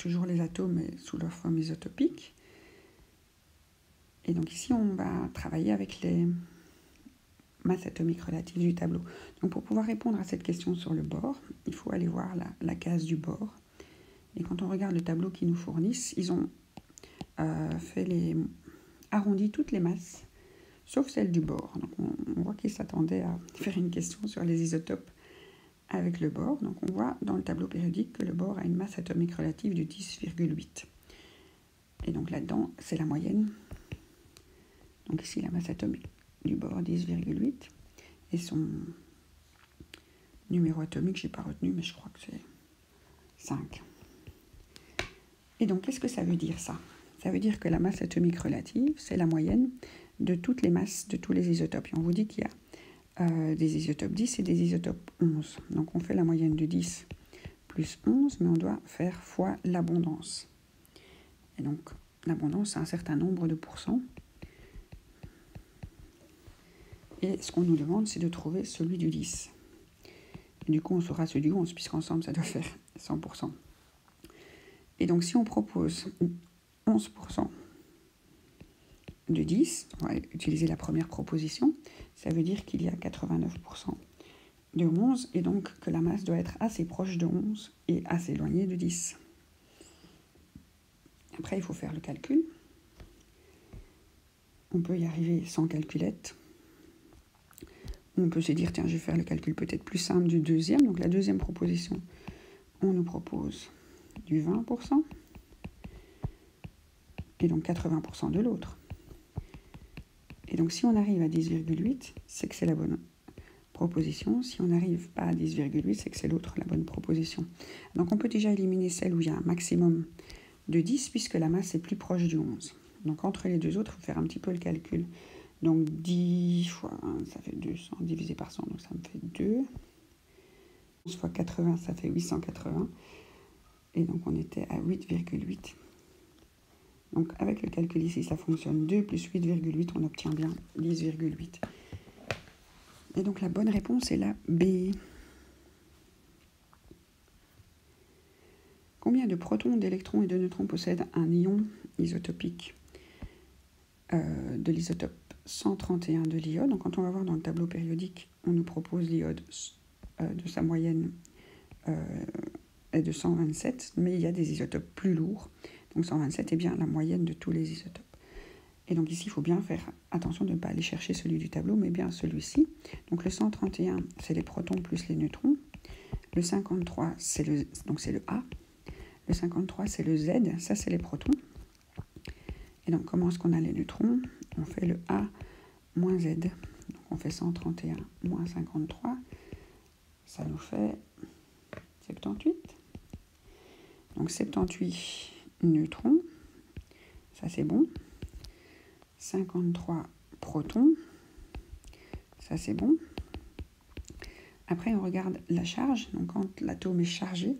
toujours les atomes mais sous leur forme isotopique. Et donc ici, on va travailler avec les masses atomiques relatives du tableau. Donc pour pouvoir répondre à cette question sur le bord, il faut aller voir la case du bord. Et quand on regarde le tableau qu'ils nous fournissent, ils ont arrondi toutes les masses, sauf celle du bord. Donc on voit qu'ils s'attendaient à faire une question sur les isotopes avec le bord. Donc on voit dans le tableau périodique que le bord a une masse atomique relative de 10,8. Et donc là-dedans, c'est la moyenne. Donc ici, la masse atomique du bord, 10,8. Et son numéro atomique, je n'ai pas retenu, mais je crois que c'est 5. Et donc, qu'est-ce que ça veut dire, ça? Ça veut dire que la masse atomique relative, c'est la moyenne de toutes les masses de tous les isotopes. Et on vous dit qu'il y a des isotopes 10 et des isotopes 11. Donc, on fait la moyenne de 10 plus 11, mais on doit faire fois l'abondance. Et donc, l'abondance, c'est un certain nombre de pourcents. Et ce qu'on nous demande, c'est de trouver celui du 10. Et du coup, on saura celui du 11, puisqu'ensemble, ça doit faire 100%. Et donc, si on propose 11% de 10, on va utiliser la première proposition, ça veut dire qu'il y a 89% de 11, et donc que la masse doit être assez proche de 11 et assez éloignée de 10. Après, il faut faire le calcul. On peut y arriver sans calculette. On peut se dire, tiens, je vais faire le calcul peut-être plus simple du deuxième. Donc la deuxième proposition, on nous propose du 20%. Et donc 80% de l'autre. Et donc si on arrive à 10,8, c'est que c'est la bonne proposition. Si on n'arrive pas à 10,8, c'est que c'est l'autre, la bonne proposition. Donc on peut déjà éliminer celle où il y a un maximum de 10, puisque la masse est plus proche du 11. Donc entre les deux autres, il faut faire un petit peu le calcul. Donc 10 fois 1, ça fait 200, divisé par 100, donc ça me fait 2. 11 fois 80, ça fait 880. Et donc on était à 8,8. Donc avec le calcul ici, ça fonctionne. 2 plus 8,8, on obtient bien 10,8. Et donc la bonne réponse est la B. Combien de protons, d'électrons et de neutrons possède un ion isotopique de l'isotope 131 de l'iode? Donc quand on va voir dans le tableau périodique, on nous propose l'iode de sa moyenne est de 127, mais il y a des isotopes plus lourds. Donc 127 est bien la moyenne de tous les isotopes. Et donc ici, il faut bien faire attention de ne pas aller chercher celui du tableau, mais bien celui-ci. Donc le 131, c'est les protons plus les neutrons. Le 53, c'est le A. Le 53, c'est le Z. Ça, c'est les protons. Et donc, comment est-ce qu'on a les neutrons? On fait le A moins Z. Donc on fait 131 moins 53. Ça nous fait 78. Donc 78 neutrons. Ça, c'est bon. 53 protons. Ça, c'est bon. Après, on regarde la charge. Donc, quand l'atome est chargé,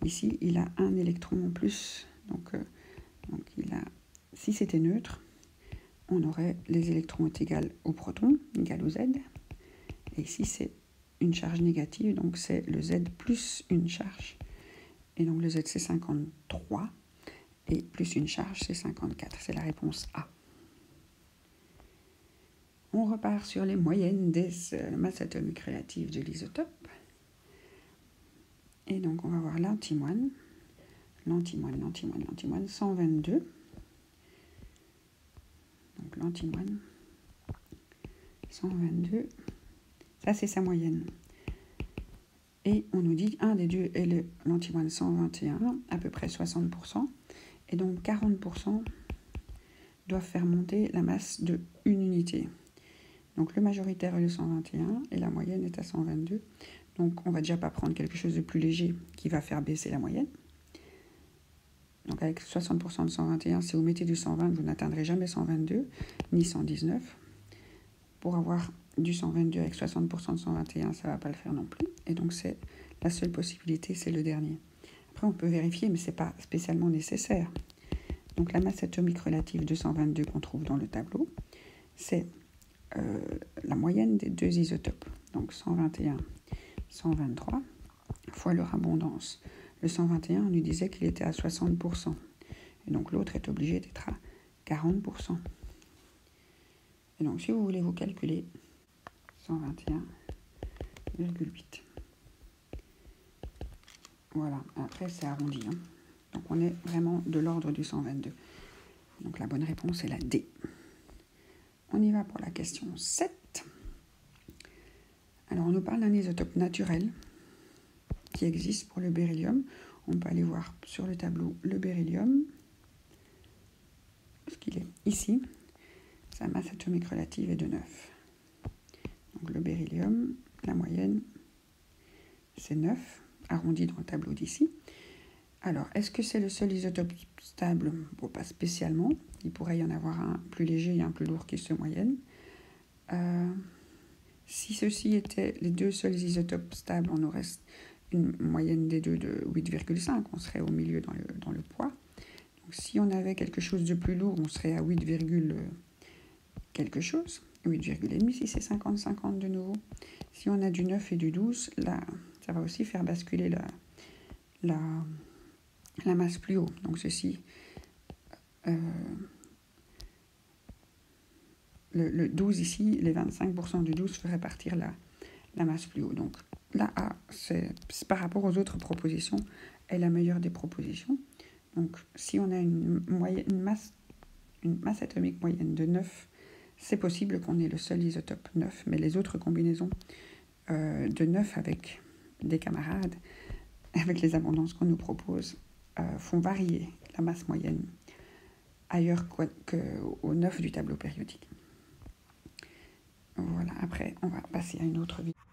ici, il a un électron en plus. Donc si c'était neutre, on aurait les électrons est égal au proton, égal au Z. Et ici, c'est une charge négative, donc c'est le Z plus une charge. Et donc, le Z, c'est 53. Et plus une charge, c'est 54. C'est la réponse A. On repart sur les moyennes des masses atomiques relatives de l'isotope. Et donc, on va voir l'antimoine. L'antimoine, 122. Donc, l'antimoine, 122. Ça, c'est sa moyenne. Et on nous dit, un des deux est l'antimoine 121, à peu près 60%. Et donc, 40% doivent faire monter la masse de une unité. Donc, le majoritaire est le 121 et la moyenne est à 122. Donc, on ne va déjà pas prendre quelque chose de plus léger qui va faire baisser la moyenne. Donc, avec 60% de 121, si vous mettez du 120, vous n'atteindrez jamais 122, ni 119. Pour avoir du 122 avec 60% de 121, ça ne va pas le faire non plus. Et donc, c'est la seule possibilité, c'est le dernier. Après, on peut vérifier, mais ce n'est pas spécialement nécessaire. Donc, la masse atomique relative de 122 qu'on trouve dans le tableau, c'est la moyenne des deux isotopes. Donc, 121, 123, fois leur abondance. Le 121, on nous disait qu'il était à 60%. Et donc l'autre est obligé d'être à 40%. Et donc si vous voulez vous calculer 121,8. Voilà, après c'est arrondi. Donc on est vraiment de l'ordre du 122. Donc la bonne réponse est la D. On y va pour la question 7. Alors on nous parle d'un isotope naturel qui existe pour le beryllium. On peut aller voir sur le tableau le beryllium, ce qu'il est ici. Sa masse atomique relative est de 9. Donc le beryllium, la moyenne, c'est 9, arrondi dans le tableau d'ici. Alors, est-ce que c'est le seul isotope stable? Bon, pas spécialement. Il pourrait y en avoir un plus léger et un plus lourd qui se moyenne. Si ceux-ci étaient les deux seuls isotopes stables, on aurait une moyenne des deux de 8,5. On serait au milieu dans le poids. Donc, si on avait quelque chose de plus lourd, on serait à 8, quelque chose. 8,5 si c'est 50-50 de nouveau. Si on a du 9 et du 12, là, ça va aussi faire basculer la masse plus haut. Donc ceci, le 12 ici, les 25% du 12 feraient partir la masse plus haut. Donc la A, c'est par rapport aux autres propositions, est la meilleure des propositions. Donc si on a une masse atomique moyenne de 9, c'est possible qu'on ait le seul isotope 9, mais les autres combinaisons de 9 avec des camarades, avec les abondances qu'on nous propose, font varier la masse moyenne ailleurs qu'au 9 du tableau périodique. Voilà, après, on va passer à une autre vidéo.